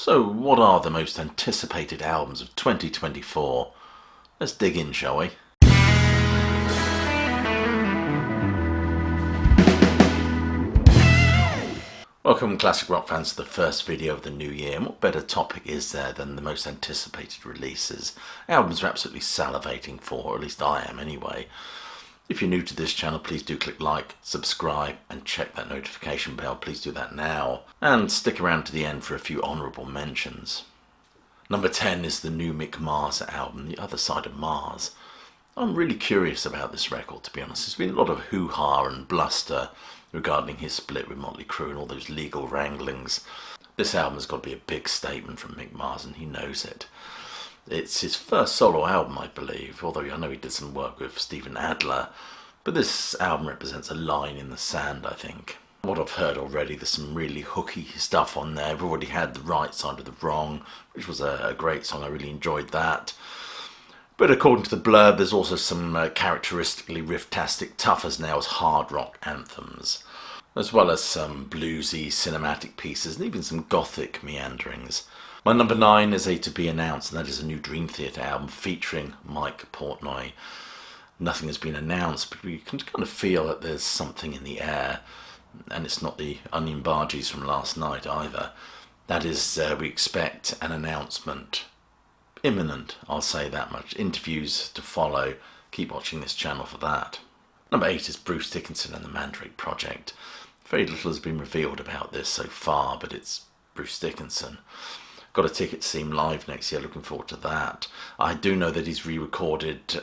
So, what are the most anticipated albums of 2024? Let's dig in, shall we? Welcome, classic rock fans, to the first video of the new year. And what better topic is there than the most anticipated releases? Albums we're absolutely salivating for, or at least I am anyway. If you're new to this channel, please do click like, subscribe and check that notification bell. Please do that now. And stick around to the end for a few honourable mentions. Number 10 is the new Mick Mars album, The Other Side of Mars. I'm really curious about this record, to be honest. There's been a lot of hoo-ha and bluster regarding his split with Motley Crue and all those legal wranglings. This album has got to be a big statement from Mick Mars, and he knows it. It's his first solo album, I believe, although I know he did some work with Steven Adler, but this album represents a line in the sand, I think. What I've heard already, there's some really hooky stuff on there. We've already had The Right Side of the Wrong, which was a great song. I really enjoyed that. But according to the blurb, there's also some characteristically riff-tastic, tough as nails hard rock anthems, as well as some bluesy cinematic pieces and even some gothic meanderings. My number 9 is a to be announced, and that is a new Dream Theater album featuring Mike Portnoy. Nothing has been announced, but we can kind of feel that there's something in the air, and it's not the Onion Bargees from last night either. That is, we expect an announcement. Imminent, I'll say that much. Interviews to follow. Keep watching this channel for that. Number 8 is Bruce Dickinson and the Mandrake Project. Very little has been revealed about this so far, but it's Bruce Dickinson. Got a ticket to see him live next year, looking forward to that. I do know that he's re-recorded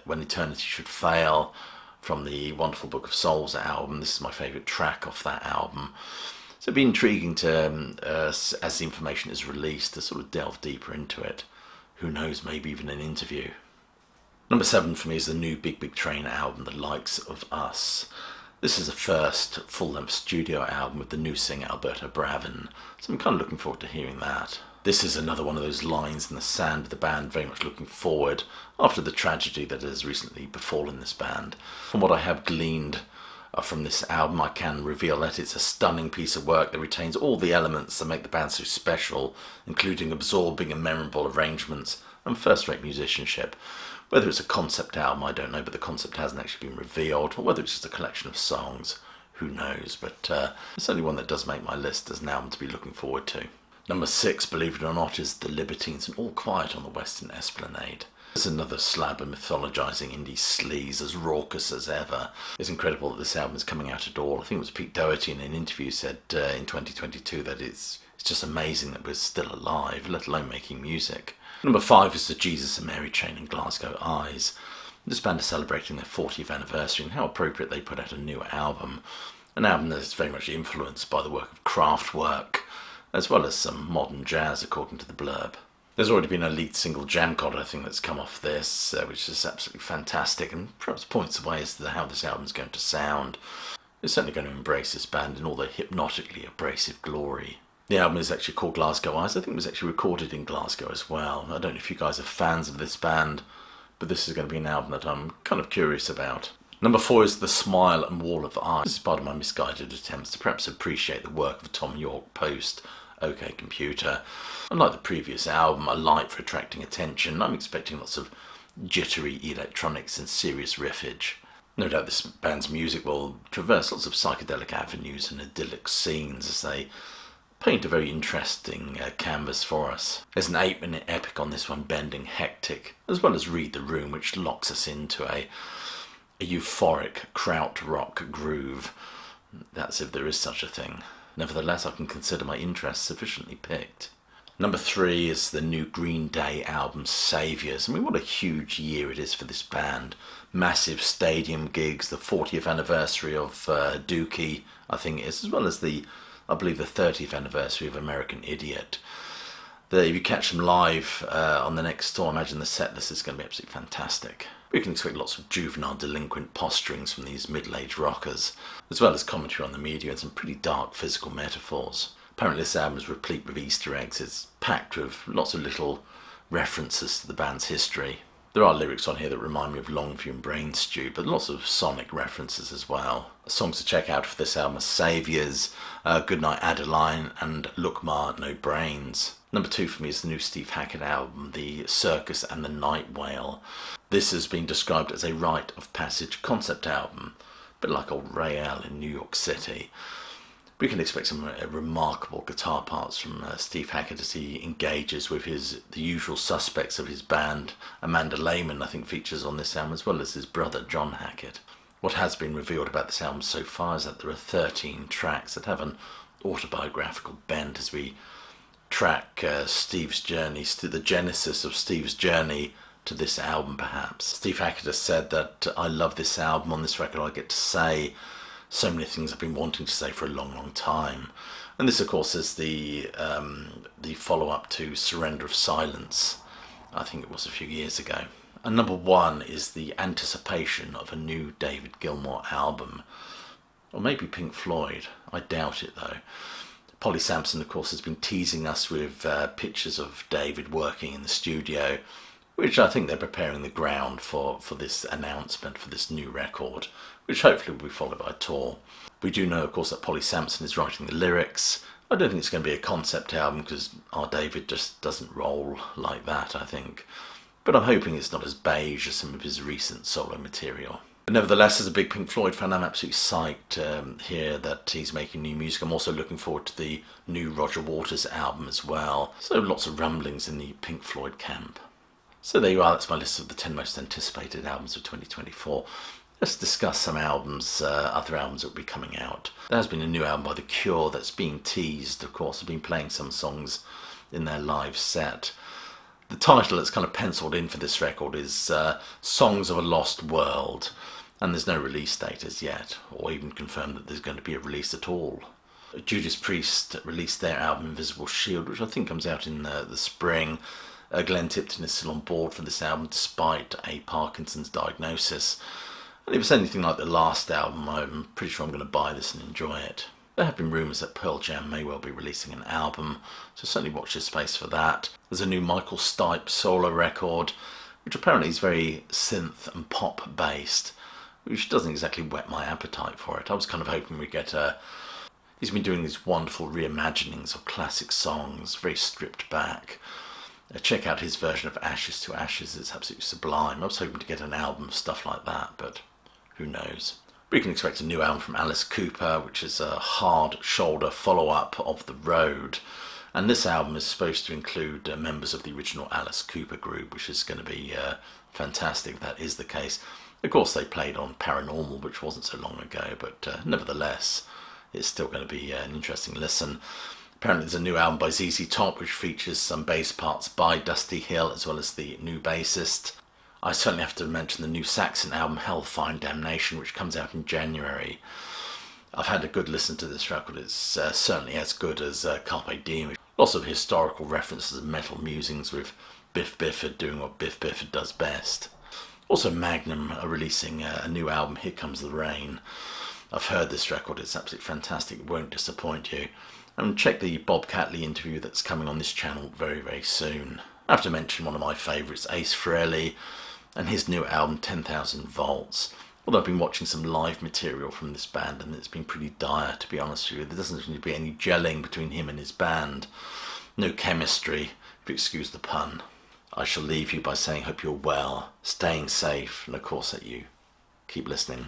When Eternity Should Fail from the Wonderful Book of Souls album. This is my favourite track off that album. So it'd be intriguing to, as the information is released, to sort of delve deeper into it. Who knows, maybe even an interview. Number 7 for me is the new Big Big Train album, The Likes of Us. This is the first full-length studio album with the new singer Alberta Bravin, so I'm kind of looking forward to hearing that. This is another one of those lines in the sand, the band very much looking forward after the tragedy that has recently befallen this band. From what I have gleaned from this album, I can reveal that it's a stunning piece of work that retains all the elements that make the band so special, including absorbing and memorable arrangements and first-rate musicianship. Whether it's a concept album, I don't know, but the concept hasn't actually been revealed, or whether it's just a collection of songs, who knows, but it's only one that does make my list as an album to be looking forward to. Number 6, believe it or not, is The Libertines and All Quiet on the Western Esplanade. It's another slab of mythologising indie sleaze, as raucous as ever. It's incredible that this album is coming out at all. I think it was Pete Doherty in an interview said in 2022 that it's just amazing that we're still alive, let alone making music. Number 5 is the Jesus and Mary Chain and Glasgow Eyes. This band is celebrating their 40th anniversary, and how appropriate they put out a new album. An album that is very much influenced by the work of Kraftwerk, as well as some modern jazz, according to the blurb. There's already been a lead single, Jam God, I think, that's come off this, which is absolutely fantastic, and perhaps points the way as to how this album is going to sound. It's certainly going to embrace this band in all their hypnotically abrasive glory. The album is actually called Glasgow Eyes. I think it was actually recorded in Glasgow as well. I don't know if you guys are fans of this band, but this is going to be an album that I'm kind of curious about. Number 4 is The Smile and Wall of Art. This is part of my misguided attempts to perhaps appreciate the work of Tom York post OK Computer. Unlike the previous album, a light for attracting attention, I'm expecting lots of jittery electronics and serious riffage. No doubt this band's music will traverse lots of psychedelic avenues and idyllic scenes as they paint a very interesting canvas for us. There's an 8-minute epic on this one, bending hectic, as well as Read the Room, which locks us into a euphoric krautrock groove. That's if there is such a thing. Nevertheless, I can consider my interest sufficiently picked. Number 3 is the new Green Day album, Saviours. I mean, what a huge year it is for this band. Massive stadium gigs, the 40th anniversary of Dookie, I think it is, as well as I believe the 30th anniversary of American Idiot. If you catch them live on the next tour, I imagine the set list is going to be absolutely fantastic. We can expect lots of juvenile delinquent posturings from these middle-aged rockers, as well as commentary on the media and some pretty dark physical metaphors. Apparently this album is replete with Easter eggs. It's packed with lots of little references to the band's history. There are lyrics on here that remind me of Longview and Brain Stew, but lots of sonic references as well. Songs to check out for this album are Saviours, Goodnight Adeline, and Look Ma, No Brains. Number 2 for me is the new Steve Hackett album, The Circus and the Night Whale. This has been described as a rite of passage concept album, a bit like old Ray L in New York City. We can expect some remarkable guitar parts from Steve Hackett as he engages with the usual suspects of his band. Amanda Lehman, I think, features on this album, as well as his brother John Hackett. What has been revealed about this album so far is that there are 13 tracks that have an autobiographical bent as we track Steve's journey, the genesis of Steve's journey to this album perhaps. Steve Hackett has said that I love this album. On this record I get to say so many things I've been wanting to say for a long, long time. And this, of course, is the follow-up to Surrender of Silence. I think it was a few years ago. And number 1 is the anticipation of a new David Gilmour album. Or maybe Pink Floyd. I doubt it, though. Polly Sampson, of course, has been teasing us with pictures of David working in the studio, which I think they're preparing the ground for this announcement, for this new record, which hopefully will be followed by a tour. We do know, of course, that Polly Sampson is writing the lyrics. I don't think it's going to be a concept album because our David just doesn't roll like that, I think. But I'm hoping it's not as beige as some of his recent solo material. But nevertheless, as a big Pink Floyd fan, I'm absolutely psyched here that he's making new music. I'm also looking forward to the new Roger Waters album as well. So lots of rumblings in the Pink Floyd camp. So there you are, that's my list of the 10 most anticipated albums of 2024. Let's discuss some albums, other albums that will be coming out. There has been a new album by The Cure that's been teased, of course. I've been playing some songs in their live set. The title that's kind of penciled in for this record is Songs of a Lost World, and there's no release date as yet, or even confirmed that there's going to be a release at all. Judas Priest released their album Invisible Shield, which I think comes out in the spring. Glenn Tipton is still on board for this album despite a Parkinson's diagnosis. And if it's anything like the last album, I'm pretty sure I'm going to buy this and enjoy it. There have been rumours that Pearl Jam may well be releasing an album, so certainly watch this space for that. There's a new Michael Stipe solo record, which apparently is very synth and pop based, which doesn't exactly whet my appetite for it. I was kind of hoping we'd get he's been doing these wonderful reimaginings of classic songs, very stripped back. Check out his version of Ashes to Ashes, it's absolutely sublime. I was hoping to get an album of stuff like that, but who knows. We can expect a new album from Alice Cooper, which is a hard shoulder follow-up of The Road. And this album is supposed to include members of the original Alice Cooper group, which is going to be fantastic if that is the case. Of course, they played on Paranormal, which wasn't so long ago, but nevertheless, it's still going to be an interesting listen. Apparently there's a new album by ZZ Top which features some bass parts by Dusty Hill as well as the new bassist. I certainly have to mention the new Saxon album Hellfire and Damnation, which comes out in January. I've had a good listen to this record. It's certainly as good as Carpe Diem. Lots of historical references and metal musings with Biff Bifford doing what Biff Bifford does best. Also Magnum are releasing a new album, Here Comes the Rain. I've heard this record, it's absolutely fantastic, it won't disappoint you. And check the Bob Catley interview that's coming on this channel very, very soon. I have to mention one of my favourites, Ace Frehley, and his new album 10,000 Volts. Although I've been watching some live material from this band and it's been pretty dire, to be honest with you. There doesn't seem to be any gelling between him and his band. No chemistry, if you excuse the pun. I shall leave you by saying hope you're well, staying safe, and of course that you keep listening.